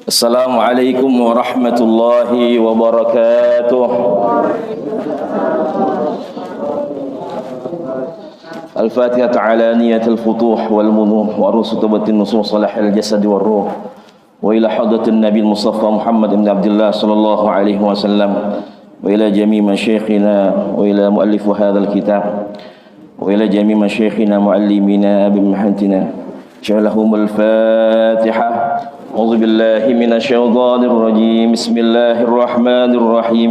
Assalamualaikum warahmatullahi wabarakatuh. Al-Fatihah ala niyatil futuh wal munuh wa rusutabatin nusus salahil jasad wal ruh wa ila hadratin nabil mustafa Muhammad ibn Abdullah sallallahu alaihi wasallam wa ila jami' masyayikhina wa ila muallif hadzal kitab wa ila jami' masyayikhina muallimina bi mahatina ja'alahumul Fatihah. أعوذ بالله من الشيطان الرجيم بسم الله الرحمن الرحيم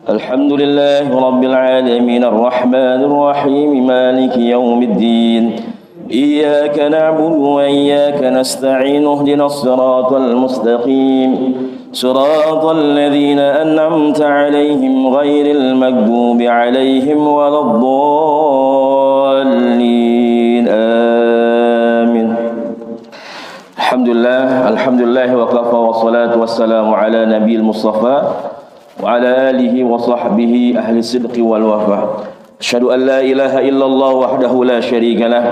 الحمد لله رب العالمين الرحمن الرحيم مالك يوم الدين إياك نعبد وإياك نستعين اهدنا الصراط المستقيم صراط الذين أنعمت عليهم غير المغضوب عليهم ولا الضالين آمين. Alhamdulillah wa kafa wa salatu wassalamu ala nabiyil mustafa wa ala alihi wa sahbihi ahli sidqi wal wafa. Asyhadu an la ilaha illallah wahdahu la syarika lah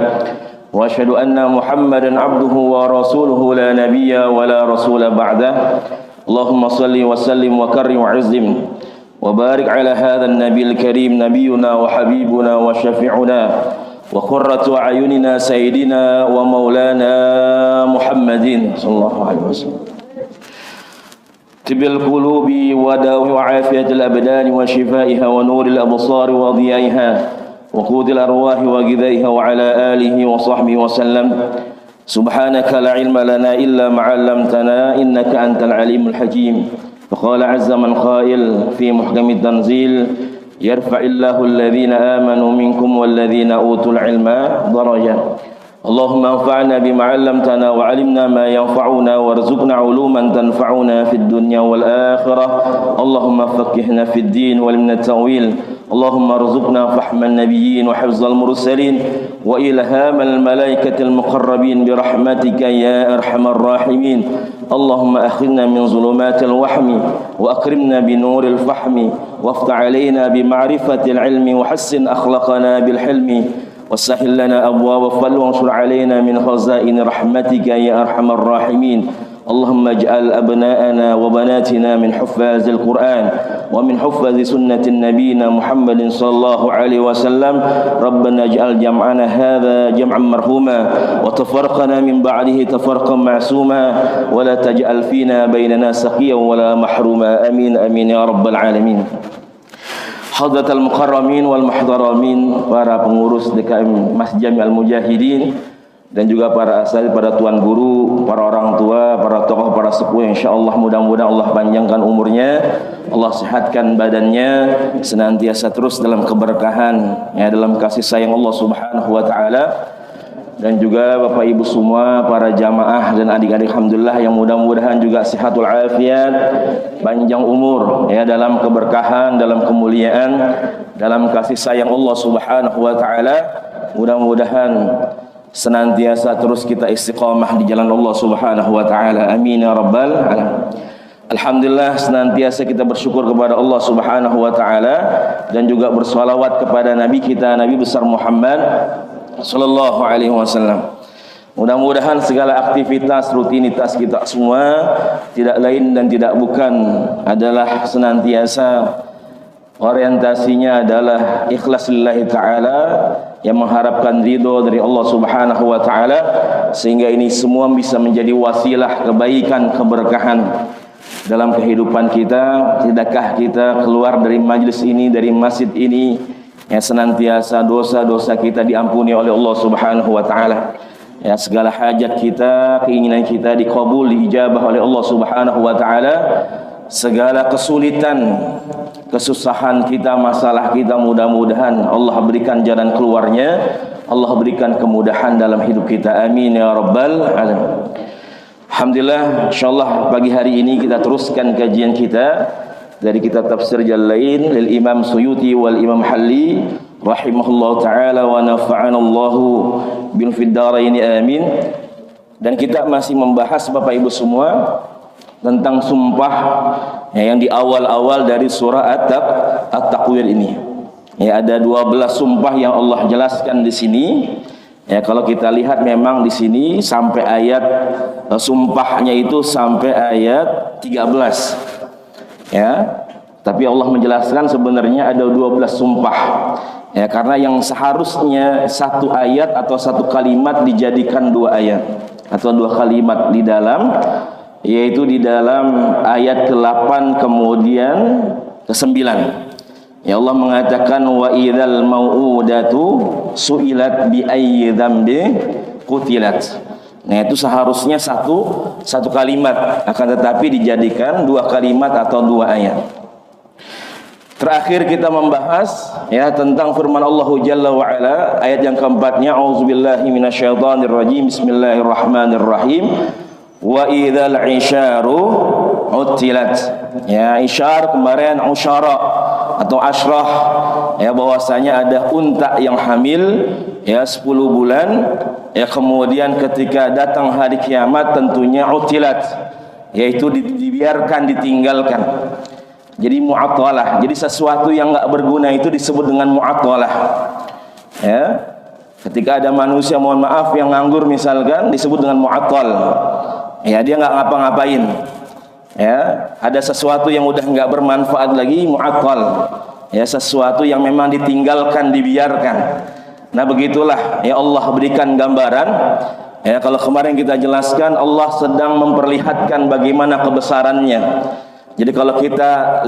wa asyhadu anna Muhammadan abduhu wa rasuluhu la nabiyya wa la rasula ba'dah. Allahumma salli wa sallim wa karrim wa azim wa barik ala hadha an-nabiyil karim nabiyyuna wa habibuna wa syafi'una wa qurratu a'yunina sayyidina wa maulana Muhammadin sallallahu alaihi wasallam. Tibil qulubi wa dawi wa afiyatil abdani wa shifaiha wa nuril absari wa dhiyaiha wa qudil arwahi wa ghidaiha wa ala alihi wa sahbihi wa sallam. Subhanaka la ilma lana illa ma 'allamtana innaka antal alimul hakim. Faqala 'azza man qail fi muhkamit tanzil yarfa'illahu alladhina amanu minkum walladhina utul ilma darajat. Allahumma anfa'na bima 'allamtana wa 'allimna ma yanfa'una warzuqna 'uluman tanfa'una fid dunya wal akhirah. Allahumma faqqihna fid din wal min at-ta'wil. Allahumma arzuqna fahman nabiyyin wa hifzal mursalin wa ilhamal malaikatil muqarrabin bi rahmatika ya arhamar rahimin. Allahumma akhirna min zulumatil wahmi wa akrimna bi nuril fahmi waftah alaina bi ma'rifatil ilmi wa hassin akhlaqana bil hilmi wasahhil lana abwaaba fadl wansur alaina min khazain rahmatika ya arhamar rahimin. Allahumma ij'al abna'ana wa banatina min huffazil Qur'an wa min huffazi sunnatin nabiyina Muhammadin sallallahu alaihi wasallam. Rabbana ij'al jam'ana hadha jam'an marhuma wa tafarraqana min ba'dihi tafarraqan ma'suma wa la taj'al fina bainana saqiyan wa la mahruma. Amin amin ya rabbal alamin. Hadratal mukarramin wal muhdaramin, para pengurus DKM Masjid Al Mujahidin dan juga para asatidz, para tuan guru, para orang tua, para tokoh, para sepuh, insyaallah mudah-mudahan Allah panjangkan umurnya, Allah sehatkan badannya, senantiasa terus dalam keberkahan, ya, dalam kasih sayang Allah Subhanahu wa taala. Dan juga Bapak Ibu semua, para jamaah dan adik-adik, alhamdulillah, yang mudah-mudahan juga sehatul afiat, panjang umur, ya, dalam keberkahan, dalam kemuliaan, dalam kasih sayang Allah Subhanahu wa taala. Mudah-mudahan senantiasa terus kita istiqamah di jalan Allah Subhanahu wa taala. Amin ya rabbal alamin. Alhamdulillah, senantiasa kita bersyukur kepada Allah Subhanahu wa taala dan juga bersolawat kepada Nabi kita, Nabi besar Muhammad sallallahu alaihi wasallam. Mudah-mudahan segala aktivitas, rutinitas kita semua tidak lain dan tidak bukan adalah senantiasa orientasinya adalah ikhlas lillahi ta'ala, yang mengharapkan ridho dari Allah Subhanahu wa ta'ala, sehingga ini semua bisa menjadi wasilah kebaikan, keberkahan dalam kehidupan kita. Tidakkah kita keluar dari majlis ini, dari masjid ini, yang senantiasa dosa-dosa kita diampuni oleh Allah Subhanahu wa ta'ala, ya, segala hajat kita, keinginan kita dikabul, diijabah oleh Allah Subhanahu wa ta'ala. Segala kesulitan, kesusahan kita, masalah kita, mudah-mudahan Allah berikan jalan keluarnya, Allah berikan kemudahan dalam hidup kita. Amin ya rabbal alamin. Alhamdulillah, insyaallah pagi hari ini kita teruskan kajian kita dari kitab Tafsir Jalalain lil Imam Suyuti wal Imam Halli rahimahullahu taala wa nafa'anallahu bil fiddarain amin. Dan kita masih membahas Bapak Ibu semua tentang sumpah, ya, yang di awal-awal dari surah At-Takwir ini. Ya, ada 12 sumpah yang Allah jelaskan di sini, Ya, kalau kita lihat memang di sini sampai ayat sumpahnya itu sampai ayat 13. Ya. Tapi Allah menjelaskan sebenarnya ada 12 sumpah. Ya, karena yang seharusnya satu ayat atau satu kalimat dijadikan dua ayat atau dua kalimat di dalam, yaitu di dalam ayat ke-8 kemudian ke-9. Ya, Allah mengatakan wa idzal mau'udatu su'ilat bi ayyi dzambi qutilat. Nah, itu seharusnya satu kalimat, akan tetapi dijadikan dua kalimat atau dua ayat. Terakhir kita membahas ya tentang firman Allah Jalla wa Ala, ayat yang keempatnya, auzubillahi minasyaitonir rajim, bismillahirrahmanirrahim, wa idzal isyaru utilat. Ya, isyar kemarin usyara atau asyrah, ya, bahwasanya ada unta yang hamil ya 10 bulan, ya, kemudian ketika datang hari kiamat tentunya utilat, yaitu dibiarkan, ditinggalkan. Jadi mu'attalah, jadi sesuatu yang enggak berguna itu disebut dengan mu'attalah. Ya. Ketika ada manusia, mohon maaf, yang nganggur misalkan, disebut dengan mu'attal. Ya, dia enggak ngapa-ngapain. Ya, ada sesuatu yang udah enggak bermanfaat lagi, mu'attal. Ya, sesuatu yang memang ditinggalkan, dibiarkan. Nah, begitulah ya Allah berikan gambaran. Ya, kalau kemarin kita jelaskan, Allah sedang memperlihatkan bagaimana kebesarannya. Jadi kalau kita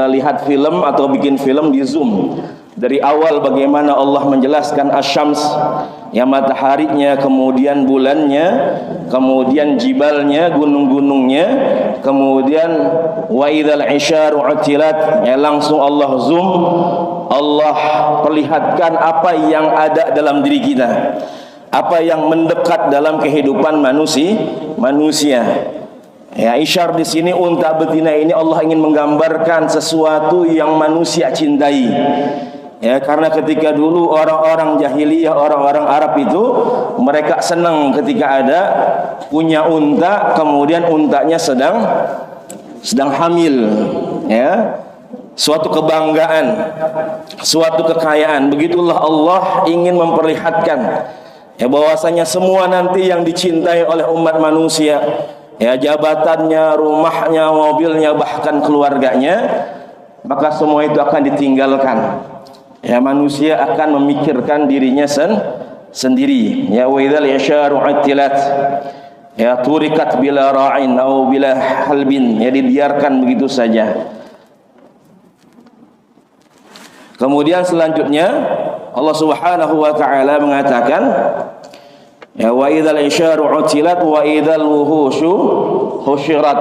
lihat film atau bikin film di zoom, dari awal bagaimana Allah menjelaskan asyams, ya, mataharinya, kemudian bulannya, kemudian jibalnya, gunung-gunungnya, kemudian wa idzal isyaru utilat, ya, langsung Allah zoom, Allah perlihatkan apa yang ada dalam diri kita, apa yang mendekat dalam kehidupan manusia. Ya, isyar di sini unta betina ini Allah ingin menggambarkan sesuatu yang manusia cintai. Ya, karena ketika dulu orang-orang jahiliyah, orang-orang Arab itu mereka senang ketika ada punya unta, kemudian untanya sedang hamil, ya. Suatu kebanggaan, suatu kekayaan. Begitulah Allah ingin memperlihatkan ya bahwasanya semua nanti yang dicintai oleh umat manusia, ya, jabatannya, rumahnya, mobilnya, bahkan keluarganya, maka semua itu akan ditinggalkan. Ya, manusia akan memikirkan dirinya sendiri. Ya, wa idzal isyaru utilat, ya, turikat bila ra'in atau bila halbin, ya, dibiarkan begitu saja. Kemudian selanjutnya Allah Subhanahu wa taala mengatakan, ya, wa idzal isyaru utilat wa idzal wuhushu husyirat.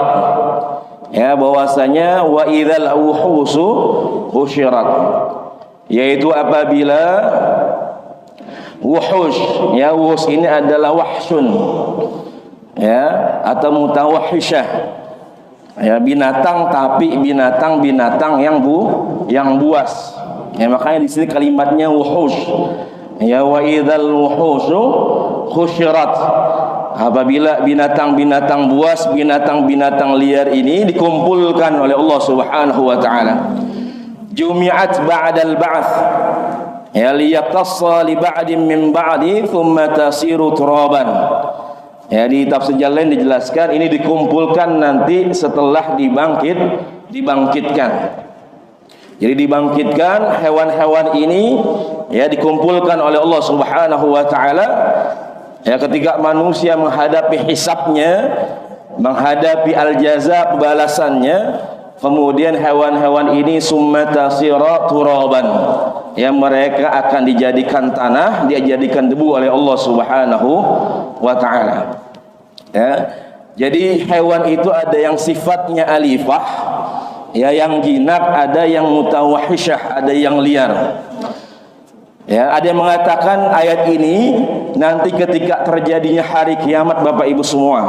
Ya, bahwasanya wa idzal wuhushu husyirat, yaitu apabila wuhush, ya, wuhush ini adalah wahsyun, ya, atau mutawahhisyah, ya, binatang, tapi binatang yang buas. Ya, makanya di sini kalimatnya wuhush. Ya, wa idzal wuhushu khusyirat, apabila binatang-binatang buas, binatang-binatang liar ini dikumpulkan oleh Allah Subhanahu wa taala. Jumi'at ba'dal ba'ts, ya, liyaqtassa li ba'din min ba'di thumma tasiru turaban. Ya, di tafsir lain dijelaskan ini dikumpulkan nanti setelah dibangkitkan. Jadi dibangkitkan hewan-hewan ini, ya, dikumpulkan oleh Allah Subhanahu wa taala. Ya, ketika manusia menghadapi hisabnya, menghadapi al-jaza, balasannya, kemudian hewan-hewan ini summa tasira turaban, ya, mereka akan dijadikan tanah, dijadikan debu oleh Allah Subhanahu wa taala. Ya, jadi hewan itu ada yang sifatnya alifah, ya, yang jinak, ada yang mutawahhisyah, ada yang liar. Ya, ada yang mengatakan ayat ini nanti ketika terjadinya hari kiamat, Bapak Ibu semua,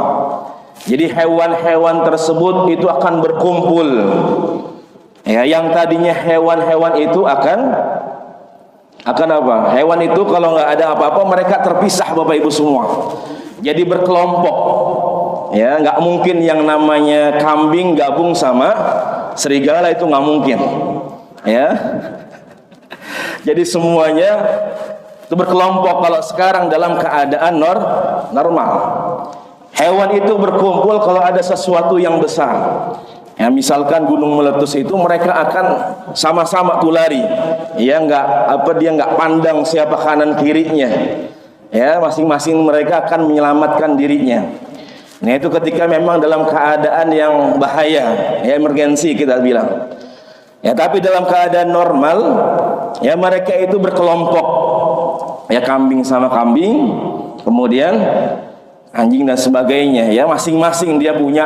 jadi hewan-hewan tersebut itu akan berkumpul. Ya, yang tadinya hewan-hewan itu akan apa? Hewan itu kalau nggak ada apa-apa mereka terpisah, Bapak Ibu semua. Jadi berkelompok. Ya, nggak mungkin yang namanya kambing gabung sama serigala, itu nggak mungkin. Ya. Jadi semuanya Itu berkelompok kalau sekarang dalam keadaan normal. Hewan itu berkumpul kalau ada sesuatu yang besar. Ya, misalkan gunung meletus itu mereka akan sama-sama tuh lari. Ya, dia nggak pandang siapa kanan kirinya. Ya, masing-masing mereka akan menyelamatkan dirinya. Nah, itu ketika memang dalam keadaan yang bahaya, ya emergensi kita bilang. Ya, tapi dalam keadaan normal, ya mereka itu berkelompok. Ya, kambing sama kambing, kemudian anjing dan sebagainya, ya masing-masing dia punya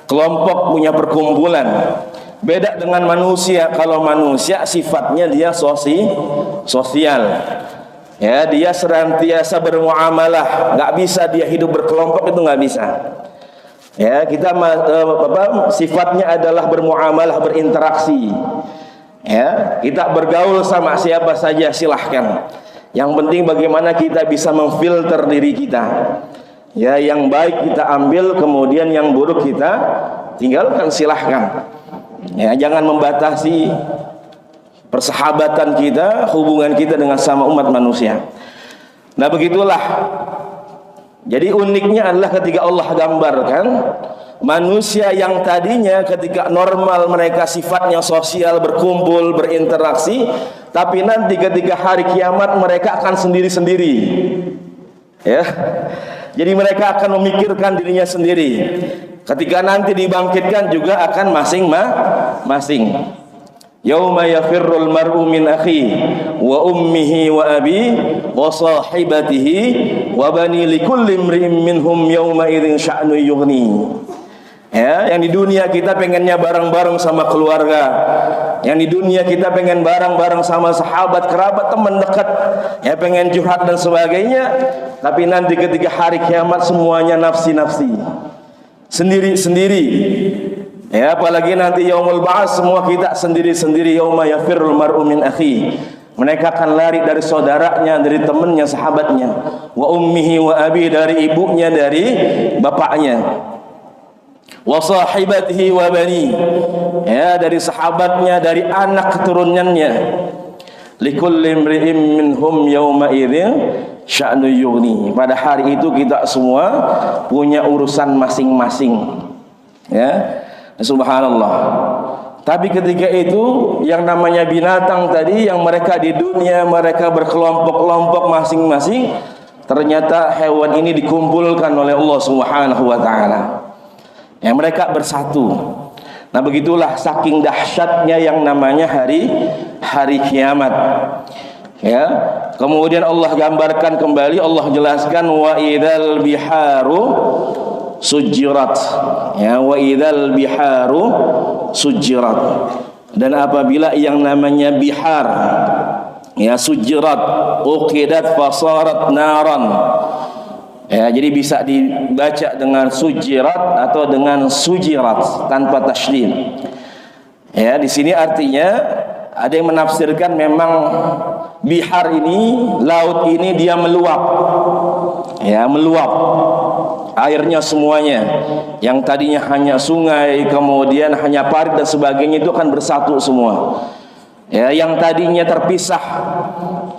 kelompok, punya perkumpulan. Beda dengan manusia. Kalau manusia sifatnya dia sosial. Ya, dia senantiasa bermuamalah, nggak bisa dia hidup berkelompok, itu nggak bisa. Ya, kita sifatnya adalah bermuamalah, berinteraksi. Ya, kita bergaul sama siapa saja silahkan. Yang penting bagaimana kita bisa memfilter diri kita. Ya, yang baik kita ambil, kemudian yang buruk kita tinggalkan, silahkan. Ya, jangan membatasi persahabatan kita, hubungan kita dengan sama umat manusia. Nah, begitulah. Jadi uniknya adalah ketika Allah gambarkan manusia yang tadinya ketika normal mereka sifatnya sosial, berkumpul, berinteraksi, tapi nanti ketika hari kiamat mereka akan sendiri-sendiri. Ya. Jadi mereka akan memikirkan dirinya sendiri. Ketika nanti dibangkitkan juga akan masing-masing. Yauma yafirrul mar'u min akhi wa ummihi wa abi wa sahibatihi wa bani likulli imri'in minhum yauma idzin sya'nu yughni. Ya, yang di dunia kita pengennya bareng-bareng sama keluarga. Yang di dunia kita pengen bareng-bareng sama sahabat, kerabat, teman dekat. Ya, pengen curhat dan sebagainya. Tapi nanti ketika hari kiamat semuanya nafsi-nafsi. Sendiri-sendiri. Ya, apalagi nanti yaumul ba'ats semua kita sendiri-sendiri. Yauma yafirrul mar'u min akhi. Mereka akan lari dari saudaranya, dari temannya, sahabatnya. Wa ummihi wa abi, dari ibunya, dari bapaknya. Wa sahibatihi wa bani, ya dari sahabatnya, dari anak keturunannya. Likulli imri'in minhum yawma idzin sya'nu yughni. Pada hari itu kita semua punya urusan masing-masing. Ya, subhanallah. Tapi ketika itu yang namanya binatang tadi, yang mereka di dunia mereka berkelompok-kelompok masing-masing, ternyata hewan ini dikumpulkan oleh Allah Subhanahu wa taala. Yang mereka bersatu. Nah, begitulah saking dahsyatnya yang namanya hari kiamat. Ya. Kemudian Allah gambarkan kembali, Allah jelaskan wa idzal biharu sujirat. Ya, wa idzal biharu sujirat. Dan apabila yang namanya bihar, ya sujirat, uqidat fasarat naran. Ya, jadi bisa dibaca dengan sujirat atau dengan sujirat tanpa tasydid. Ya, di sini artinya ada yang menafsirkan memang bihar ini, laut ini dia meluap. Ya, meluap. Airnya semuanya yang tadinya hanya sungai, kemudian hanya parit dan sebagainya itu akan bersatu semua. Ya, yang tadinya terpisah.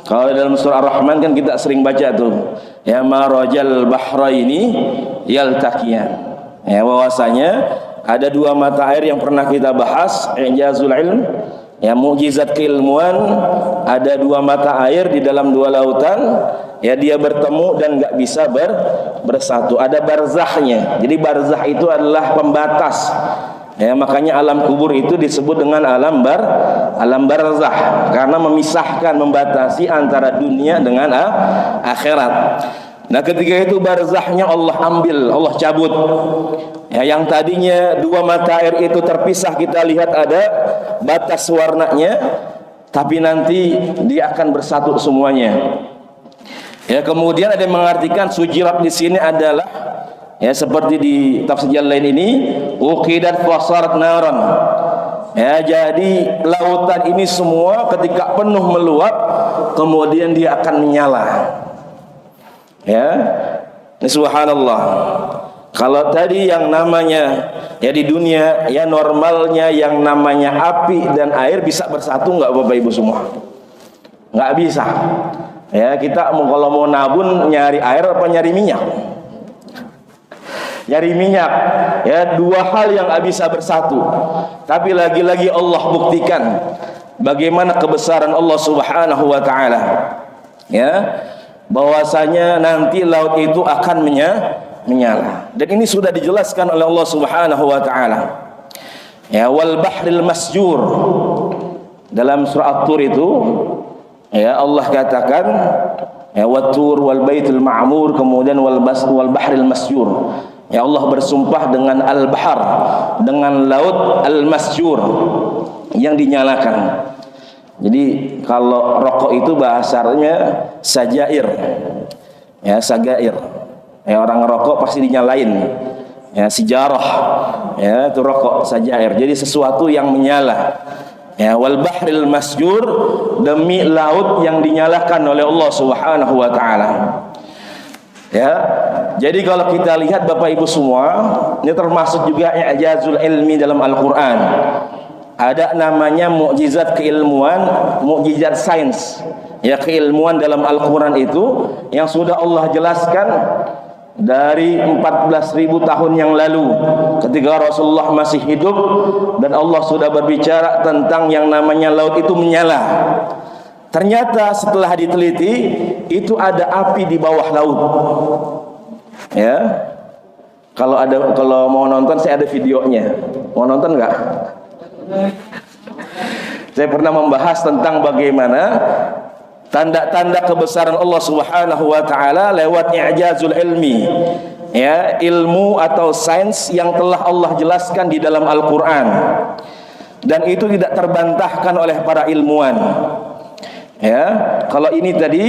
Kalau dalam surah Ar-Rahman kan kita sering baca tuh, ya marajal bahraini yaltaqiyan. Ya, bahwasanya ada dua mata air yang pernah kita bahas, i'jazul ilm, ya mukjizat keilmuan. Ada dua mata air di dalam dua lautan, ya dia bertemu dan nggak bisa bersatu. Ada barzahnya. Jadi barzah itu adalah pembatas. Ya, makanya alam kubur itu disebut dengan alam barzah karena memisahkan, membatasi antara dunia dengan akhirat. Nah, ketika itu barzahnya Allah ambil, Allah cabut. Ya, yang tadinya dua mata air itu terpisah, kita lihat ada batas warnanya, tapi nanti dia akan bersatu semuanya. Ya, kemudian ada yang mengartikan sujirat di sini adalah, ya seperti di tafsir yang lain ini, uqidat fasarat naran. Ya, jadi lautan ini semua ketika penuh meluap, kemudian dia akan menyala. Ya, subhanallah. Kalau tadi yang namanya ya di dunia ya normalnya yang namanya api dan air bisa bersatu, nggak Bapak Ibu semua? Nggak bisa. Ya, kita kalau mau nabun nyari air apa nyari minyak? Nyari minyak. Ya, dua hal yang gak bisa bersatu. Tapi lagi-lagi Allah buktikan bagaimana kebesaran Allah Subhanahu wa taala. Ya, bahwasanya nanti laut itu akan menyala. Dan ini sudah dijelaskan oleh Allah Subhanahu wa taala. Ya, wal bahril masjur. Dalam surah At-Tur itu ya Allah katakan ya wat-tur wal baitul ma'mur, kemudian wal bahril masjur. Ya Allah bersumpah dengan al-bahr, dengan laut al-masjur yang dinyalakan. Jadi kalau rokok itu bahasanya sajair. Ya, sagair. Ya, orang ngerokok pasti dinyalain. Ya, sijarah. Ya, itu rokok sajair. Jadi sesuatu yang menyala. Ya, wal bahril masjur, demi laut yang dinyalakan oleh Allah Subhanahu wa taala. Ya. Jadi kalau kita lihat Bapak Ibu semua, ini termasuk juga i'jazul ilmi dalam Al-Qur'an. Ada namanya mukjizat keilmuan, mukjizat sains. Ya, keilmuan dalam Al-Qur'an itu yang sudah Allah jelaskan dari 14.000 tahun yang lalu ketika Rasulullah masih hidup, dan Allah sudah berbicara tentang yang namanya laut itu menyala. Ternyata setelah diteliti itu ada api di bawah laut. Ya, kalau mau nonton saya ada videonya. Mau nonton nggak? Saya pernah membahas tentang bagaimana tanda-tanda kebesaran Allah Subhanahu wa taala lewat i'jazul ilmi. Ya, ilmu atau sains yang telah Allah jelaskan di dalam Al-Qur'an. Dan itu tidak terbantahkan oleh para ilmuwan. Ya, kalau ini tadi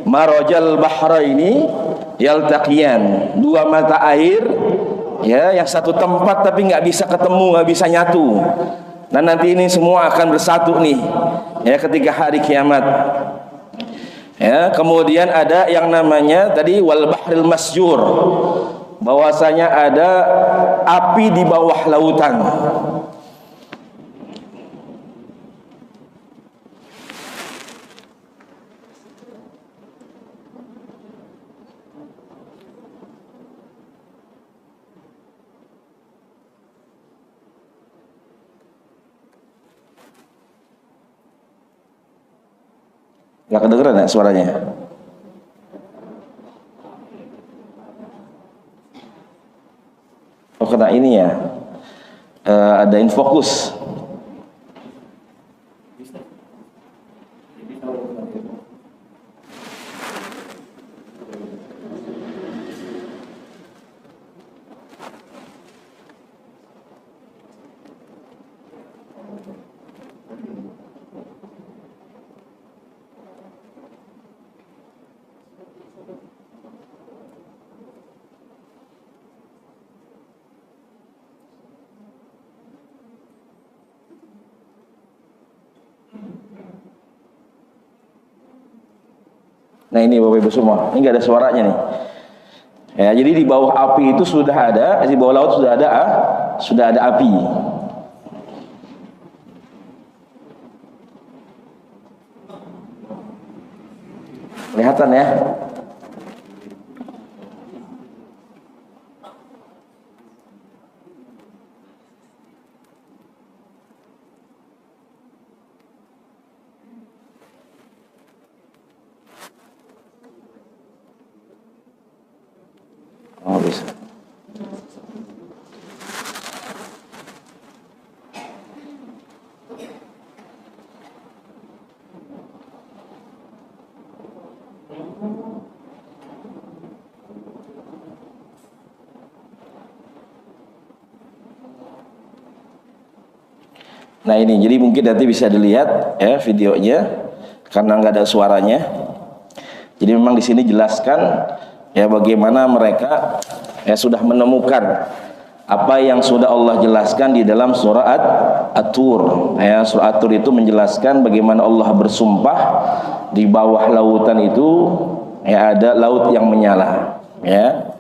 marajal bahraini yaltaqiyan, dua mata air ya yang satu tempat tapi nggak bisa ketemu, nggak bisa nyatu. Nah, nanti ini semua akan bersatu nih ya ketika hari kiamat. Ya, kemudian ada yang namanya tadi wal bahril masjur, bahwasanya ada api di bawah lautan. Gak kedengeran ya suaranya? Oh, kena ini ya, ada infokus. Nah, ini Bapak Ibu semua, ini nggak ada suaranya nih. Ya, jadi di bawah api itu sudah ada, di bawah laut sudah ada api. Kelihatan ya? Oh, bisa. Nah, ini jadi mungkin nanti bisa dilihat ya videonya karena nggak ada suaranya. Jadi memang di sini jelaskan ya bagaimana mereka ya sudah menemukan apa yang sudah Allah jelaskan di dalam surah At-Tur. Ya, surah At-Tur itu menjelaskan bagaimana Allah bersumpah di bawah lautan itu ya ada laut yang menyala. Ya,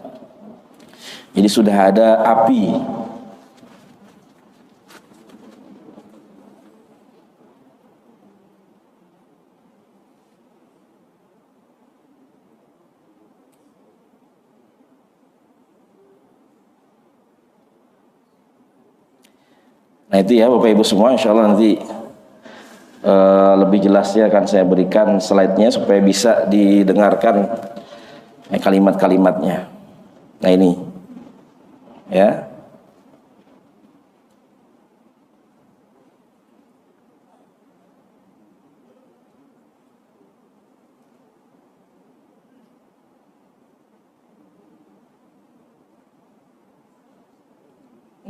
jadi sudah ada api. Nah itu ya Bapak Ibu semua, insya Allah nanti lebih jelasnya akan saya berikan slide-nya supaya bisa didengarkan kalimat-kalimatnya. Nah ini ya.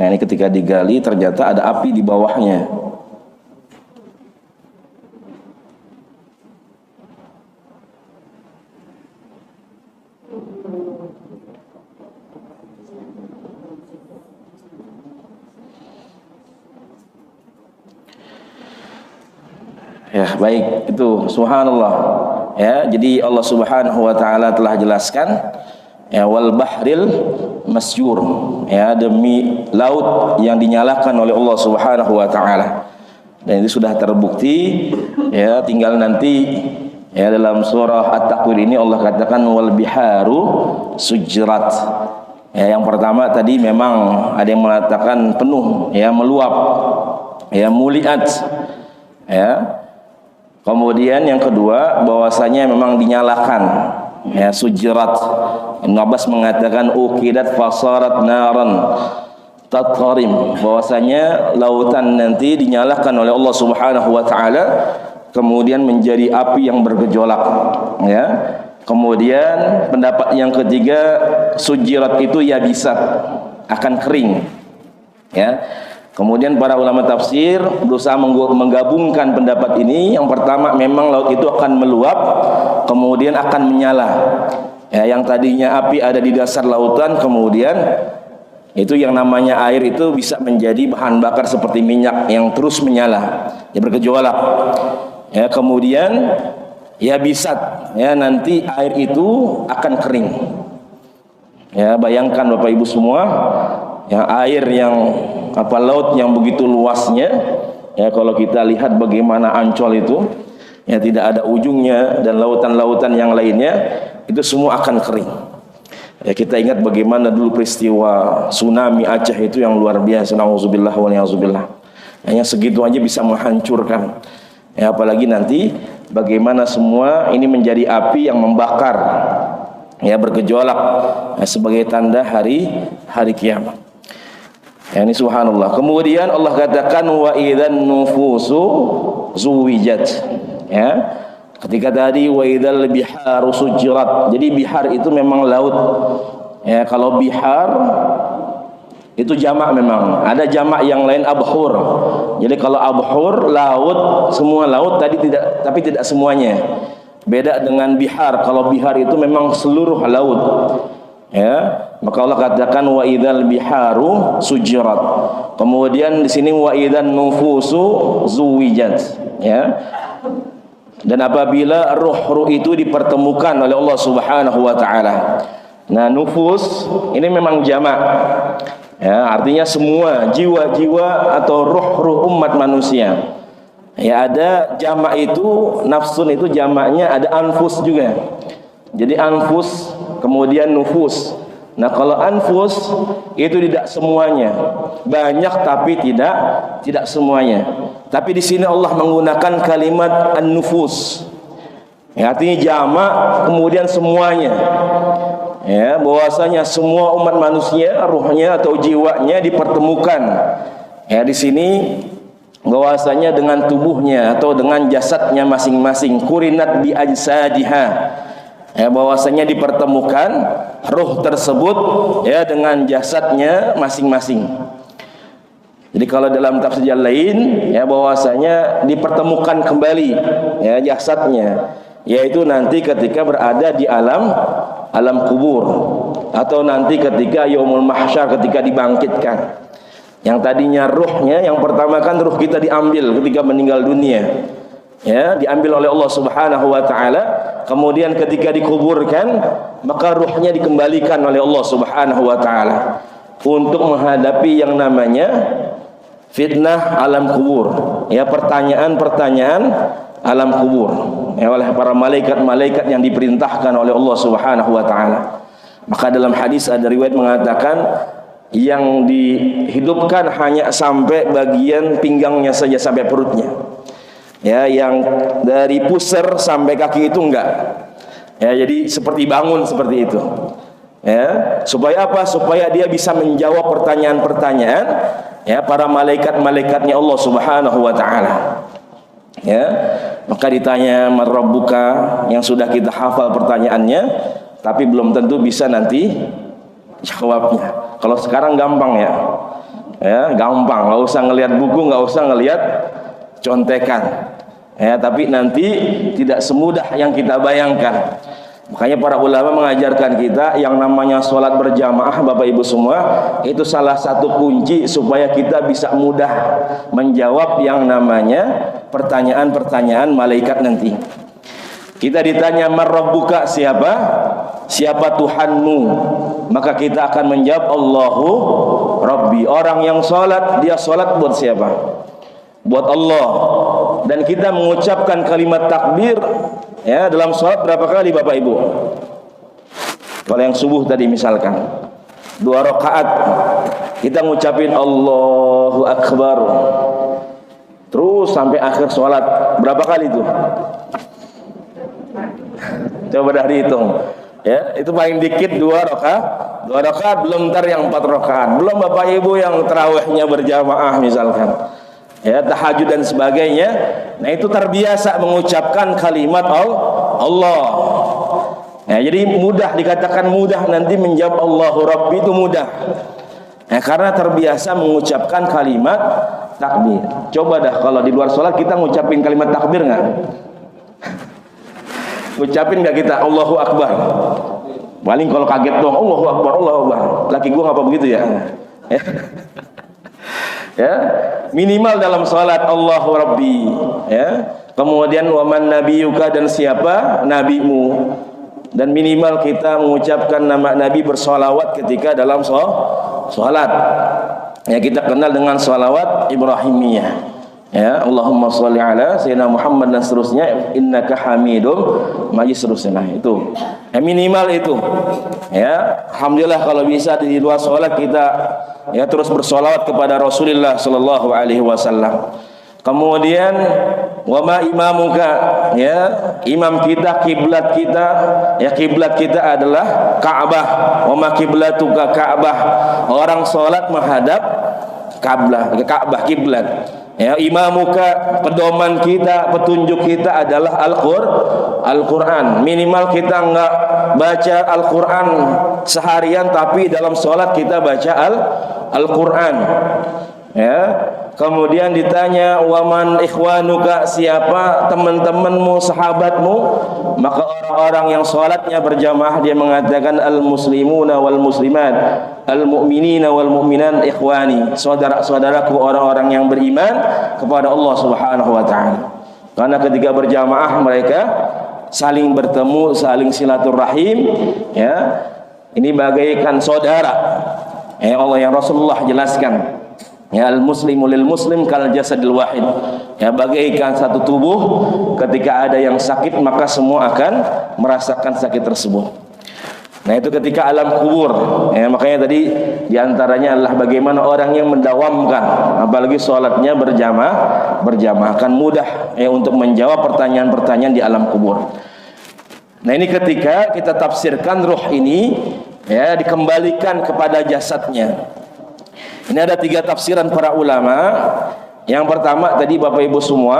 Nah ini ketika digali ternyata ada api di bawahnya. Ya baik, itu subhanallah ya. Jadi Allah Subhanahu wa taala telah jelaskan ya, wal bahril masyur ya, demi laut yang dinyalakan oleh Allah Subhanahu wa taala. Dan itu sudah terbukti ya, tinggal nanti ya dalam surah At-Takwir ini Allah katakan wal biharu sujrat. Ya, yang pertama tadi memang ada yang mengatakan penuh ya, meluap ya, muliat ya. Kemudian yang kedua bahwasanya memang dinyalakan ya, sujrat. Ibnu Abbas mengatakan uqidat fasarat naran tatharim, bahwasanya lautan nanti dinyalakan oleh Allah Subhanahu wa taala kemudian menjadi api yang bergejolak ya. Kemudian pendapat yang ketiga, sujirat itu yabisat, akan kering ya. Kemudian para ulama tafsir berusaha menggabungkan pendapat ini. Yang pertama memang laut itu akan meluap kemudian akan menyala ya, yang tadinya api ada di dasar lautan kemudian itu yang namanya air itu bisa menjadi bahan bakar seperti minyak yang terus menyala ya, bergejolak ya. Kemudian ya bisat ya, nanti air itu akan kering ya. Bayangkan Bapak Ibu semua ya, air yang laut yang begitu luasnya ya, kalau kita lihat bagaimana Ancol itu ya, tidak ada ujungnya, dan lautan-lautan yang lainnya itu semua akan kering ya. Kita ingat bagaimana dulu peristiwa tsunami Aceh itu yang luar biasa, nauzubillah wa ni'udzubillah, hanya segitu aja bisa menghancurkan ya, apalagi nanti bagaimana semua ini menjadi api yang membakar ya, bergejolak ya, sebagai tanda hari kiamat. Ya, ini subhanallah. Kemudian Allah katakan wa idzan nufusu zuwijat ya. Ketika tadi wa idzal biharu sujirat. Jadi bihar itu memang laut. Ya, kalau bihar itu jamak memang. Ada jamak yang lain abhur. Jadi kalau abhur laut, semua laut tadi tidak, tapi tidak semuanya. Beda dengan bihar. Kalau bihar itu memang seluruh laut. Ya, maka Allah katakan wa idzal biharu sujirat. Kemudian di sini wa idzan nufusu zuwijat ya. Dan apabila ruh-ruh itu dipertemukan oleh Allah Subhanahu wa taala. Nah, nufus ini memang jamak. Ya, artinya semua jiwa-jiwa atau ruh-ruh umat manusia. Ya, ada jamak itu, nafsun itu jamaknya, ada anfus juga. Jadi anfus kemudian nufus. Nah, kalau anfus itu tidak semuanya, banyak tapi tidak semuanya. Tapi di sini Allah menggunakan kalimat an-nufus. Ya, artinya jamak kemudian semuanya. Ya, bahwasanya semua umat manusia ruhnya atau jiwanya dipertemukan. Ya, di sini bahwasanya dengan tubuhnya atau dengan jasadnya masing-masing, kurinat bi ajsadiha. Ya, bahwasanya dipertemukan ruh tersebut ya dengan jasadnya masing-masing. Jadi kalau dalam tafsir yang lain ya, bahwasanya dipertemukan kembali ya jasadnya, yaitu nanti ketika berada di alam kubur atau nanti ketika yaumul mahsyar, ketika dibangkitkan. Yang tadinya ruhnya, yang pertama kan ruh kita diambil ketika meninggal dunia. Ya, diambil oleh Allah Subhanahu wa taala. Kemudian ketika dikuburkan, maka ruhnya dikembalikan oleh Allah Subhanahu wa taala untuk menghadapi yang namanya fitnah alam kubur. Ya, pertanyaan-pertanyaan alam kubur ya, oleh para malaikat-malaikat yang diperintahkan oleh Allah Subhanahu wa taala. Maka dalam hadis ada riwayat mengatakan yang dihidupkan hanya sampai bagian pinggangnya saja, sampai perutnya. Ya, yang dari pusar sampai kaki itu enggak. Ya, jadi seperti bangun seperti itu. Ya, supaya apa? Supaya dia bisa menjawab pertanyaan-pertanyaan ya para malaikat-malaikatnya Allah Subhanahu wa taala. Ya, maka ditanya man rabbuka, yang sudah kita hafal pertanyaannya, tapi belum tentu bisa nanti jawabnya. Kalau sekarang gampang ya, gampang, nggak usah ngelihat buku, nggak usah ngelihat contekan, ya. Tapi nanti tidak semudah yang kita bayangkan. Makanya para ulama mengajarkan kita yang namanya sholat berjamaah, Bapak Ibu semua, itu salah satu kunci supaya kita bisa mudah menjawab yang namanya pertanyaan-pertanyaan malaikat nanti. Kita ditanya man rabbuka, siapa Tuhanmu, maka kita akan menjawab Allahu Rabbi. Orang yang sholat, dia sholat buat siapa? Buat Allah. Dan kita mengucapkan kalimat takbir ya dalam sholat berapa kali Bapak Ibu? Kalau yang subuh tadi misalkan 2 rakaat, kita ngucapin Allahu Akbar terus sampai akhir sholat, berapa kali itu? Coba dah dihitung. Ya, itu paling dikit 2 rakaat, belum ntar yang 4 rakaat, belum Bapak Ibu yang tarawihnya berjamaah misalkan, ya tahajud dan sebagainya. Nah, itu terbiasa mengucapkan kalimat Allah. Ya, jadi mudah, dikatakan mudah nanti menjawab Allahu Rabbi itu mudah. Ya, karena terbiasa mengucapkan kalimat takbir. Coba dah kalau di luar sholat kita ngucapin kalimat takbir nggak? Ngucapin nggak kita Allahu Akbar? Paling kalau kaget dong, Allahu Akbar, Allahu Akbar. Laki gua ngapa begitu ya? Ya, minimal dalam salat Allahu Rabbi. Ya, kemudian waman nabiyuka, dan siapa nabimu. Dan minimal kita mengucapkan nama Nabi bersolawat ketika dalam salat. Ya, kita kenal dengan salawat Ibrahimiyah. Ya, Allahumma sholli ala sayyidina Muhammad dan seterusnya, innaka hamidum majid, seterusnya. Itu minimal itu. Ya, alhamdulillah kalau bisa di luar sholat kita ya terus bersolawat kepada Rasulullah sallallahu alaihi wasallam. Kemudian wama imamuka, ya imam kita, kiblat kita, ya kiblat kita adalah Ka'bah. Wama kiblatuka Ka'bah, orang sholat menghadap Ka'bah, kiblat. Ya, imamuka, pedoman kita, petunjuk kita adalah Al-Quran. Minimal kita enggak baca Al-Quran seharian, tapi dalam sholat kita baca Al-Quran. Ya. Kemudian ditanya waman ikhwanuka, siapa teman-temanmu, sahabatmu, maka orang-orang yang sholatnya berjamaah dia mengatakan al-muslimuna wal muslimat, al-mu'minina wal mu'minan ikhwani, saudara-saudaraku orang-orang yang beriman kepada Allah Subhanahu wa taala. Karena ketika berjamaah mereka saling bertemu, saling silaturahim, ya. Ini bagaikan saudara. Ya, Allah yang Rasulullah jelaskan. Ya, al-muslimu lil muslim kal jasadil wahid. Ya, bagaikan satu tubuh, ketika ada yang sakit maka semua akan merasakan sakit tersebut. Nah, itu ketika alam kubur. Ya, makanya tadi diantaranya adalah bagaimana orang yang mendawamkan, apalagi sholatnya berjamaah akan mudah ya untuk menjawab pertanyaan-pertanyaan di alam kubur. Nah, ini ketika kita tafsirkan ruh ini ya dikembalikan kepada jasadnya. Ini ada 3 tafsiran para ulama. Yang pertama tadi Bapak Ibu semua,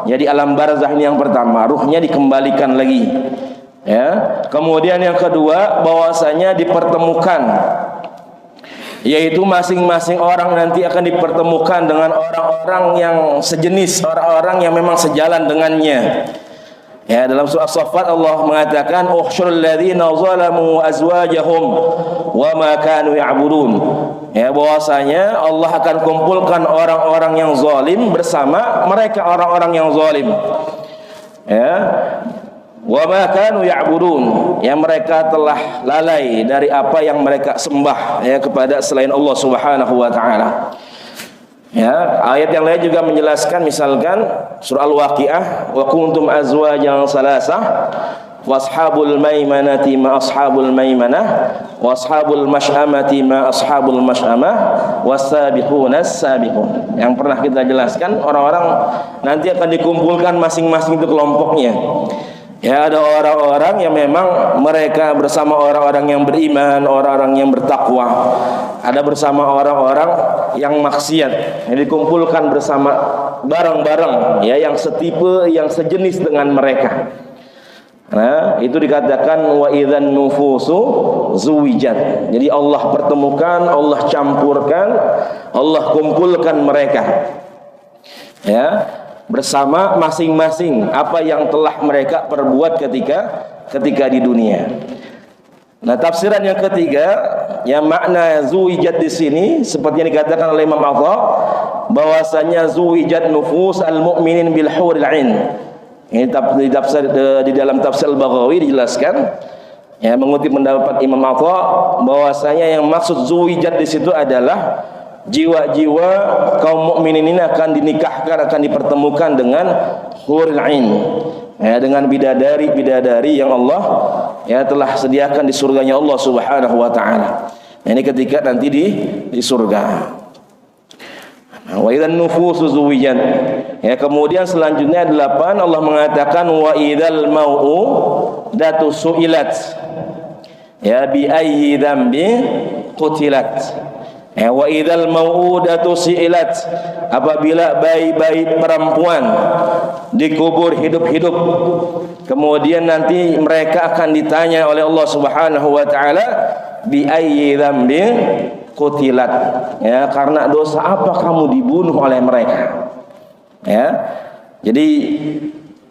jadi alam barzah ini yang pertama, ruhnya dikembalikan lagi. Ya. Kemudian yang kedua, bahwasanya dipertemukan, yaitu masing-masing orang nanti akan dipertemukan dengan orang-orang yang sejenis, orang-orang yang memang sejalan dengannya. Ya, dalam surah As-Saffat Allah mengatakan uhsyurul ladzina zalamu azwajahum wa ma kanu ya'budun. Ya, bahwasanya Allah akan kumpulkan orang-orang yang zalim bersama mereka orang-orang yang zalim. Ya. Wa ma kanu ya'budun, yang mereka telah lalai dari apa yang mereka sembah ya kepada selain Allah Subhanahu wa taala. Ya, ayat yang lain juga menjelaskan, misalkan surah Al-Waqiah, wa kuntum azwajan salasah, washabul maimanati ma ashabul maimanah, washabul masy'amati ma ashabul masy'amah, wasabiqunas sabiqun. Yang pernah kita jelaskan, orang-orang nanti akan dikumpulkan masing-masing itu kelompoknya. Ya, ada orang-orang yang memang mereka bersama orang-orang yang beriman, orang-orang yang bertakwa. Ada bersama orang-orang yang maksiat. Yang dikumpulkan bersama bareng-bareng, ya, yang setipe, yang sejenis dengan mereka. Nah, itu dikatakan wa idzan nufusu zuwijat. Jadi Allah pertemukan, Allah campurkan, Allah kumpulkan mereka. Ya, bersama masing-masing apa yang telah mereka perbuat ketika di dunia. Nah, tafsiran yang ketiga, yang makna zuwijat di sini seperti yang dikatakan oleh Imam Atha, bahwasanya zuwijat nufus al-mu'minin bil huril 'ain. Ini di dalam tafsir Al-Baghawi dijelaskan, ya, mengutip pendapat Imam Atha, bahwasanya yang maksud zuwijat di situ adalah jiwa-jiwa kaum mukminin ini akan dinikahkan, akan dipertemukan dengan hurul 'ain, ya, dengan bidadari-bidadari yang Allah, ya, telah sediakan di surganya Allah Subhanahu wa taala. Ini ketika nanti di surga. Wa idzan nufusu zuwijat. Ya, kemudian selanjutnya 8 Allah mengatakan wa idzal mau'udatu su'ilat. Ya, bi ayyi dzambi qutilat. Ya, wa idzal mau'udatu su'ilat. Apabila bayi-bayi perempuan dikubur hidup-hidup, kemudian nanti mereka akan ditanya oleh Allah Subhanahu wa taala bi ayyi dzambi qutilat, ya, karena dosa apa kamu dibunuh oleh mereka. Ya, jadi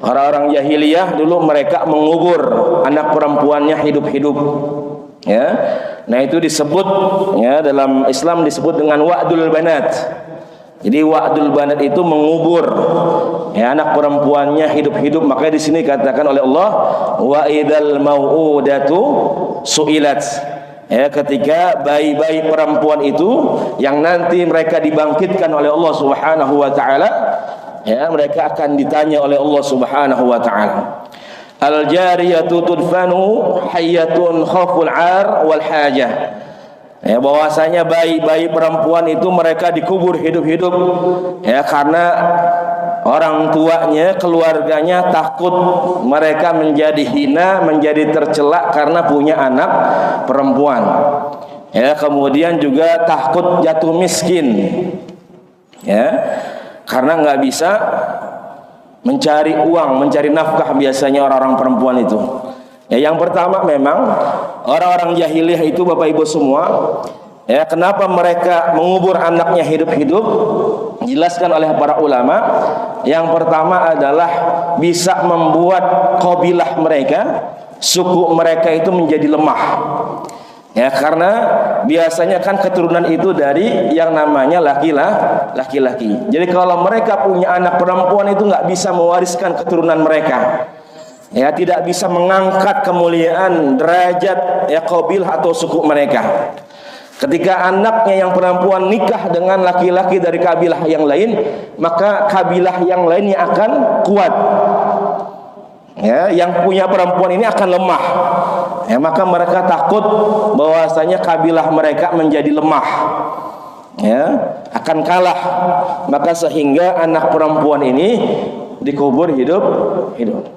orang-orang jahiliyah dulu mereka mengubur anak perempuannya hidup-hidup. Ya, nah itu disebut, ya, dalam Islam disebut dengan wa'dul banat. Jadi wa'dul banat itu mengubur, ya, anak perempuannya hidup-hidup. Maka di sini katakan oleh Allah wa idzal mau'udatu su'ilat. Ya, ketika bayi-bayi perempuan itu yang nanti mereka dibangkitkan oleh Allah Subhanahu wa taala, ya, mereka akan ditanya oleh Allah Subhanahu wa taala. Al-jariyatu tudfanu hayyatun khaful 'ar wal hajah. Ya, bahwasanya bayi-bayi perempuan itu mereka dikubur hidup-hidup, ya, karena orang tuanya, keluarganya takut mereka menjadi hina, menjadi tercela karena punya anak perempuan. Ya, kemudian juga takut jatuh miskin. Ya, karena nggak bisa mencari uang, mencari nafkah biasanya orang-orang perempuan itu. Ya, yang pertama memang orang-orang jahiliyah itu Bapak Ibu semua, ya, kenapa mereka mengubur anaknya hidup-hidup? Dijelaskan oleh para ulama. Yang pertama adalah bisa membuat kabilah mereka, suku mereka itu menjadi lemah. Ya, karena biasanya kan keturunan itu dari yang namanya laki-laki. Jadi kalau mereka punya anak perempuan itu nggak bisa mewariskan keturunan mereka. Ya, tidak bisa mengangkat kemuliaan derajat, ya, kabilah atau suku mereka. Ketika anaknya yang perempuan nikah dengan laki-laki dari kabilah yang lain, maka kabilah yang lainnya akan kuat. Ya, yang punya perempuan ini akan lemah. Ya, maka mereka takut bahwasanya kabilah mereka menjadi lemah. Ya, akan kalah. Maka sehingga anak perempuan ini dikubur hidup.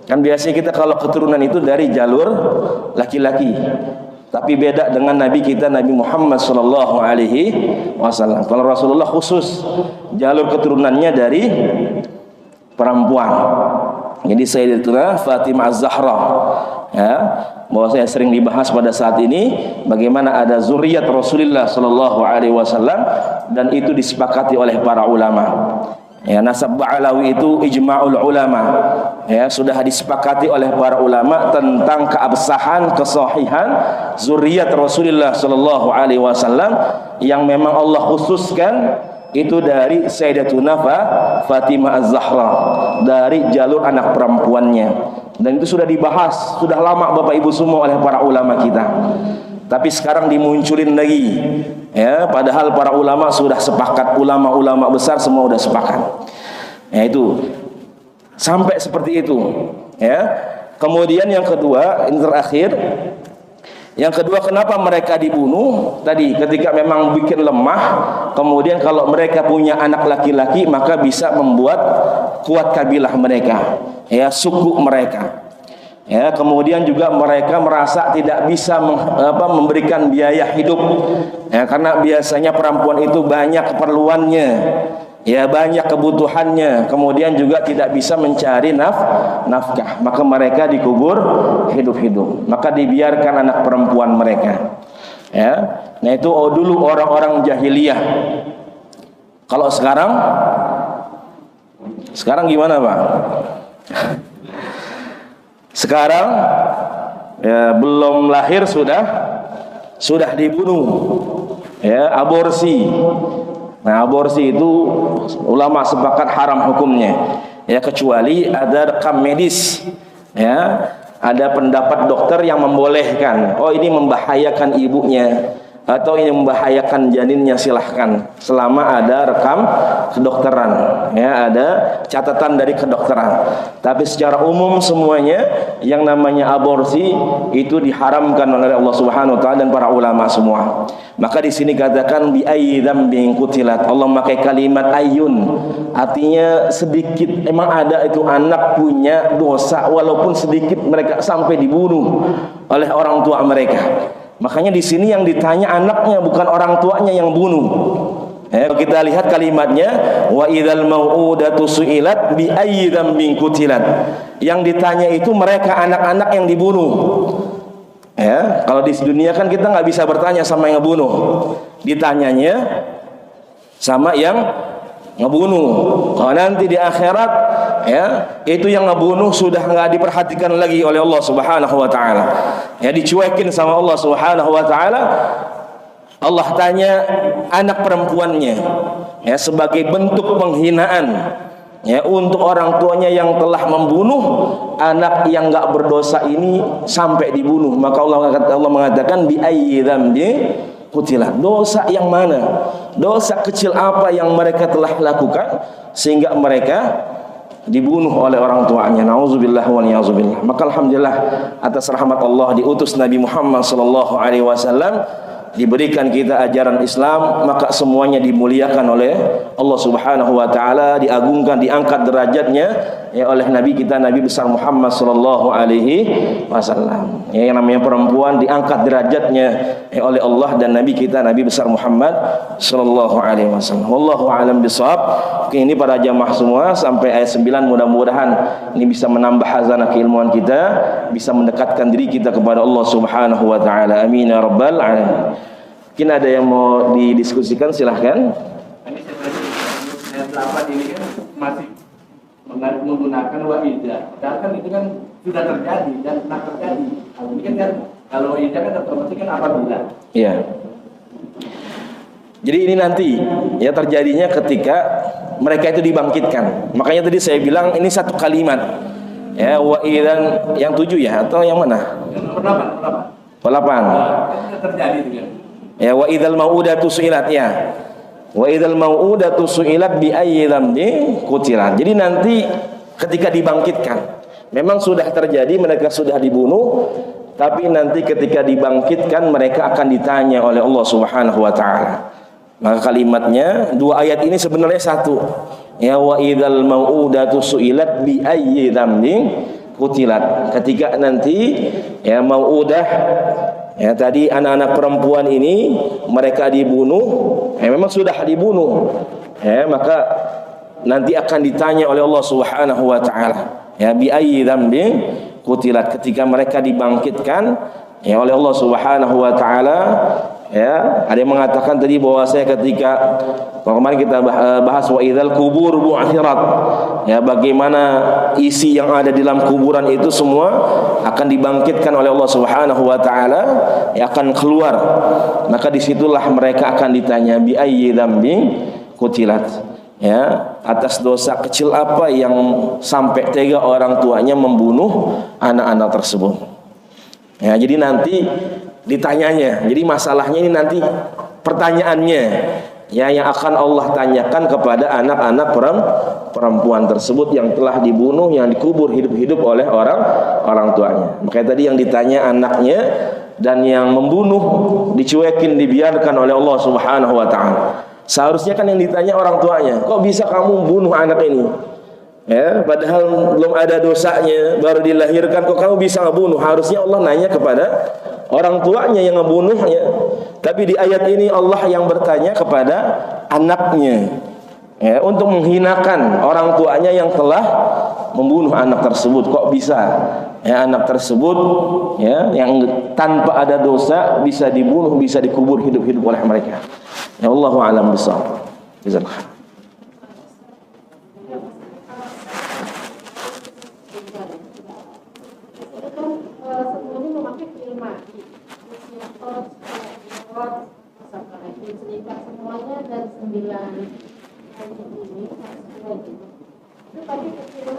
Kan biasanya kita kalau keturunan itu dari jalur laki-laki. Tapi beda dengan Nabi kita, Nabi Muhammad sallallahu alaihi wasallam. Kalau Rasulullah khusus jalur keturunannya dari perempuan. Jadi Sayyidatuna Fatimah Az-Zahra, ya, bahwa saya sering dibahas pada saat ini bagaimana ada zuriat Rasulullah sallallahu alaihi wasallam, dan itu disepakati oleh para ulama. Ya, nasab Ba'alawi itu ijma'ul ulama. Ya, sudah disepakati oleh para ulama tentang keabsahan, kesahihan zuriat Rasulullah sallallahu alaihi wasallam yang memang Allah khususkan itu dari Sayyidatuna Fatimah Az-Zahra, dari jalur anak perempuannya. Dan itu sudah dibahas, sudah lama Bapak Ibu semua oleh para ulama kita. Tapi sekarang dimunculin lagi, ya, padahal para ulama sudah sepakat, ulama-ulama besar semua sudah sepakat. Ya, itu sampai seperti itu, ya. Kemudian yang kedua, ini terakhir. Yang kedua, kenapa mereka dibunuh? Tadi ketika memang bikin lemah, kemudian kalau mereka punya anak laki-laki maka bisa membuat kuat kabilah mereka, ya, suku mereka. Ya, kemudian juga mereka merasa tidak bisa memberikan biaya hidup, ya, karena biasanya perempuan itu banyak keperluannya, ya, banyak kebutuhannya, kemudian juga tidak bisa mencari nafkah, maka mereka dikubur hidup-hidup, maka dibiarkan anak perempuan mereka, ya. Nah itu dulu orang-orang jahiliyah. Kalau sekarang gimana, Pak? Sekarang ya, belum lahir sudah dibunuh, ya, aborsi. Nah, aborsi itu ulama sepakat haram hukumnya, ya, kecuali ada rekam medis, ya, ada pendapat dokter yang membolehkan. Oh, ini membahayakan ibunya atau ini membahayakan janinnya, silahkan, selama ada rekam kedokteran, ya, ada catatan dari kedokteran. Tapi secara umum semuanya yang namanya aborsi itu diharamkan oleh Allah Subhanahu wa taala dan para ulama semua. Maka di sini katakan bi ayyi dzambin qutilat. Allah memakai kalimat ayyun, artinya sedikit. Emang ada itu anak punya dosa walaupun sedikit, mereka sampai dibunuh oleh orang tua mereka. Makanya di sini yang ditanya anaknya, bukan orang tuanya yang bunuh. Kita lihat kalimatnya, wa idzal mau'udatu su'ilat bi ayyi dzambin qutilat. Yang ditanya itu mereka anak-anak yang dibunuh. Ya, kalau di dunia kan kita nggak bisa bertanya sama yang ngebunuh, ditanyanya sama yang ngebunuh. Kalau nanti di akhirat, ya, itu yang ngebunuh sudah nggak diperhatikan lagi oleh Allah Subhanahu wa taala. Ya, dicuekin sama Allah Subhanahu wa taala. Allah tanya anak perempuannya, ya, sebagai bentuk penghinaan, ya, untuk orang tuanya yang telah membunuh anak yang nggak berdosa ini sampai dibunuh. Maka Allah mengatakan bi ayyi dzambi qutilat. Dosa yang mana? Dosa kecil apa yang mereka telah lakukan sehingga mereka dibunuh oleh orang tuanya? Nauzubillah wa ni'udzubillah. Maka alhamdulillah atas rahmat Allah diutus Nabi Muhammad sallallahu alaihi wasallam, diberikan kita ajaran Islam, maka semuanya dimuliakan oleh Allah Subhanahu wa taala, diagungkan, diangkat derajatnya, ya, oleh Nabi kita, Nabi besar Muhammad sallallahu alaihi wasallam. Ya, yang namanya perempuan diangkat derajatnya, ya, oleh Allah dan Nabi kita, Nabi besar Muhammad sallallahu alaihi wasallam. Wallahu a'lam bishawab. Oke, ini para jamaah semua sampai ayat 9, mudah-mudahan ini bisa menambah hazanah keilmuan kita, bisa mendekatkan diri kita kepada Allah Subhanahu wa taala. Amin ya rabbal alamin. Mungkin ada yang mau didiskusikan, silahkan. Ini sebenarnya ayat 8 ini kan masih menggunakan waidah. Padahal kan itu kan sudah terjadi dan pernah terjadi. Ini kan kalau waidah kan otomatis kan apabila. Iya. Jadi ini nanti, ya, terjadinya ketika mereka itu dibangkitkan. Makanya tadi saya bilang ini satu kalimat. Ya, wa idzan yang 7 ya, atau yang mana? Yang 8. 8. Kan terjadi itu kan. Ya, wa idzal mau'udatu su'ilat, ya. Wa idzal mau'udatu su'ilat bi ayyi dzambin qutilat. Jadi nanti ketika dibangkitkan, memang sudah terjadi, mereka sudah dibunuh, tapi nanti ketika dibangkitkan mereka akan ditanya oleh Allah Subhanahu wa taala. Maka kalimatnya, dua ayat ini sebenarnya satu. Ya, wa idzal mau'udatu su'ilat bi ayyi dzambin qutilat. Ketika nanti, ya, mau'udah, ya, tadi anak-anak perempuan ini mereka dibunuh, ya, memang sudah dibunuh, ya, maka nanti akan ditanya oleh Allah Subhanahu wa taala, ya, bi ayyi dzambin qutilat. Ketika mereka dibangkitkan, ya, oleh Allah Subhanahu wa taala, ya, ada yang mengatakan tadi bahwa saya ketika kemarin kita bahas wa idzal kubur bu'thirat, ya, bagaimana isi yang ada di dalam kuburan itu semua akan dibangkitkan oleh Allah Subhanahu wa taala, ya, akan keluar. Maka disitulah mereka akan ditanya bi ayyi dzambin qutilat, ya, atas dosa kecil apa yang sampai tega orang tuanya membunuh anak-anak tersebut. Ya, jadi nanti ditanyanya. Jadi masalahnya ini nanti pertanyaannya, ya yang akan Allah tanyakan kepada anak-anak perempuan tersebut yang telah dibunuh, yang dikubur hidup-hidup oleh orang tuanya. Makanya tadi yang ditanya anaknya, dan yang membunuh dicuekin, dibiarkan oleh Allah Subhanahu wa taala. Seharusnya kan yang ditanya orang tuanya, kok bisa kamu bunuh anak ini? Ya, padahal belum ada dosanya, baru dilahirkan, kok kamu bisa ngebunuh? Harusnya Allah nanya kepada orang tuanya yang ngebunuhnya. Tapi di ayat ini Allah yang bertanya kepada anaknya, ya, untuk menghinakan orang tuanya yang telah membunuh anak tersebut. Kok bisa ya anak tersebut, ya, yang tanpa ada dosa bisa dibunuh, bisa dikubur hidup-hidup oleh mereka. Ya, Allahu a'lam bishawab. Jazakallahu. Semuanya dan 9 ini itu tadi kefirman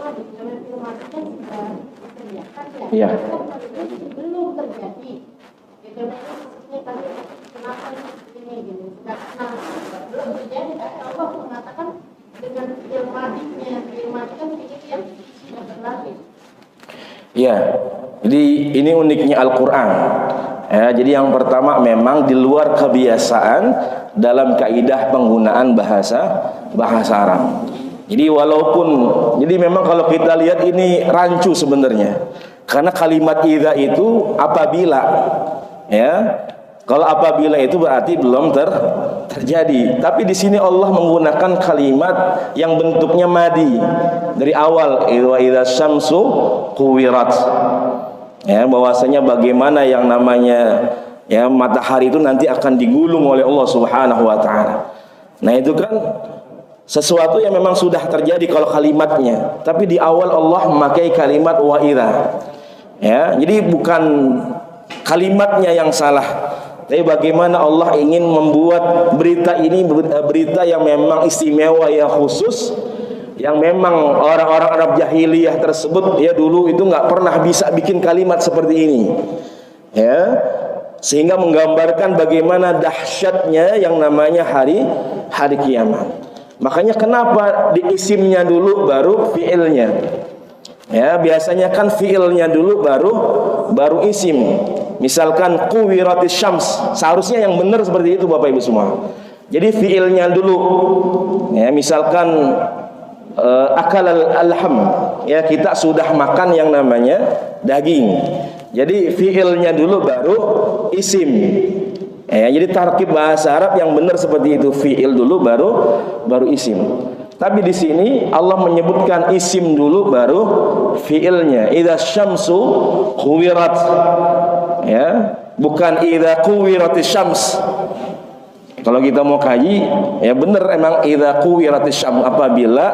kan sudah dikerjakan ya. Iya. Belum terjadi. Gitu, maksudnya tadi kenapa ini gitu? Belum terjadi, tapi Allah mengatakan dengan firman-Nya kan begitu yang sudah berlalu. Iya. Jadi ini uniknya Al-Qur'an. Ya, jadi yang pertama memang di luar kebiasaan dalam kaidah penggunaan bahasa Arab. Jadi jadi memang kalau kita lihat ini rancu sebenarnya. Karena kalimat idza itu apabila, ya. Kalau apabila itu berarti belum terjadi. Tapi di sini Allah menggunakan kalimat yang bentuknya madi dari awal, wa idza syamsu kuwirat. Ya, bahwasanya bagaimana yang namanya ya matahari itu nanti akan digulung oleh Allah Subhanahu wa taala. Nah, itu kan sesuatu yang memang sudah terjadi kalau kalimatnya, tapi di awal Allah memakai kalimat wa idza. Ya, jadi bukan kalimatnya yang salah, tapi bagaimana Allah ingin membuat berita ini berita yang memang istimewa, yang khusus, yang memang orang-orang Arab jahiliyah tersebut ya dulu itu nggak pernah bisa bikin kalimat seperti ini, ya, sehingga menggambarkan bagaimana dahsyatnya yang namanya hari kiamat. Makanya kenapa di isimnya dulu baru fiilnya, ya, biasanya kan fiilnya dulu baru isim. Misalkan kuwiratis syams, seharusnya yang benar seperti itu Bapak Ibu semua. Jadi fiilnya dulu, ya, misalkan akal alham, ya, kita sudah makan yang namanya daging. Jadi fiilnya dulu baru isim. Ya, jadi tarkib bahasa Arab yang benar seperti itu, fiil dulu baru isim. Tapi di sini Allah menyebutkan isim dulu baru fiilnya. Idza syamsu kuwirat. Ya, bukan idza kuwiratis syams. Kalau kita mau kaji, ya benar emang idza kuwiratis syams, apabila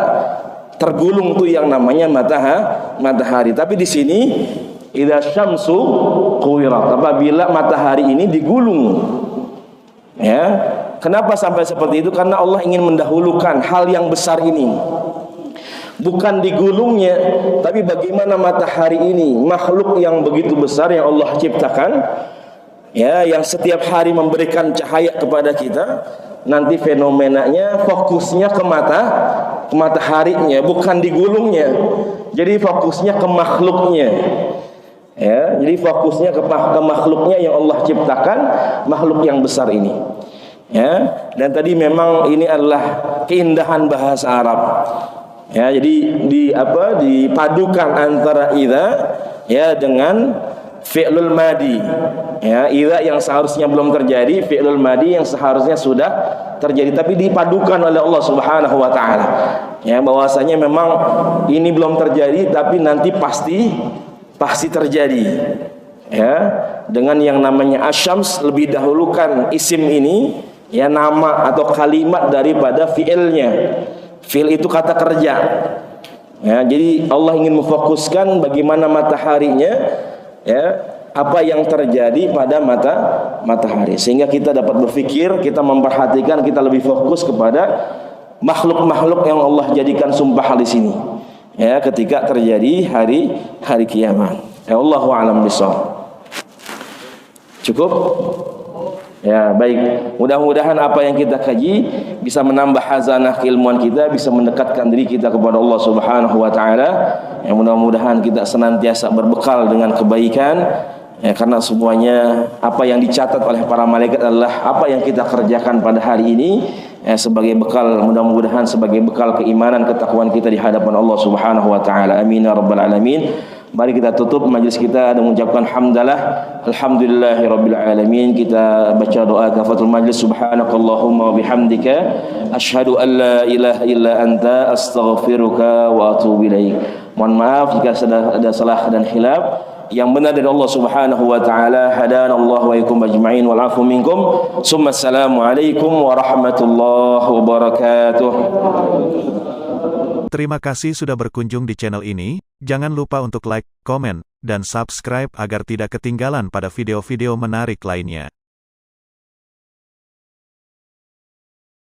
tergulung tuh yang namanya matahari. Tapi di sini idza syamsu kuwirat, apabila matahari ini digulung. Ya, kenapa sampai seperti itu? Karena Allah ingin mendahulukan hal yang besar ini. Bukan digulungnya, tapi bagaimana matahari ini, makhluk yang begitu besar yang Allah ciptakan, ya, yang setiap hari memberikan cahaya kepada kita, nanti fenomenanya fokusnya ke mataharinya, bukan digulungnya. Jadi fokusnya ke makhluknya. Ya, jadi fokusnya ke makhluknya yang Allah ciptakan, makhluk yang besar ini. Ya, dan tadi memang ini adalah keindahan bahasa Arab. Ya, jadi dipadukan antara idza, ya, dengan fi'lul madi. Ya, idza yang seharusnya belum terjadi, fi'lul madi yang seharusnya sudah terjadi, tapi dipadukan oleh Allah Subhanahu wa taala. Ya, bahwasanya memang ini belum terjadi tapi nanti pasti terjadi. Ya, dengan yang namanya asyams, lebih dahulukan isim ini, ya, nama atau kalimat daripada fi'ilnya. Fi'il itu kata kerja. Ya, jadi Allah ingin memfokuskan bagaimana mataharinya, ya, apa yang terjadi pada matahari, sehingga kita dapat berpikir, kita memperhatikan, kita lebih fokus kepada makhluk-makhluk yang Allah jadikan sumpah di sini. Ya, ketika terjadi hari kiamat. Ya, Allahu a'lam bishawab. Cukup? Ya, baik. Mudah-mudahan apa yang kita kaji bisa menambah khazanah keilmuan kita, bisa mendekatkan diri kita kepada Allah Subhanahu wa taala. Ya, mudah-mudahan kita senantiasa berbekal dengan kebaikan. Ya, karena semuanya apa yang dicatat oleh para malaikat adalah apa yang kita kerjakan pada hari ini, ya, sebagai bekal, mudah-mudahan sebagai bekal keimanan, ketakwaan kita di hadapan Allah Subhanahu wa taala. Amin ya rabbal alamin. Mari kita tutup majlis kita dengan mengucapkan hamdalah, alhamdulillahirabbil alamin. Kita baca doa kafatul majlis. Subhanakallahumma wa bihamdika asyhadu an la ilaha illa anta astaghfiruka wa atubu ilaik. Mohon maaf jika ada salah dan khilaf. Yang benar dari Allah Subhanahu wa taala. Hadanallahu wa iyyakum ajma'in wal 'afu minkum. Summa assalamu alaikum warahmatullahi wabarakatuh. Terima kasih sudah berkunjung di channel ini. Jangan lupa untuk like, komen, dan subscribe agar tidak ketinggalan pada video-video menarik lainnya.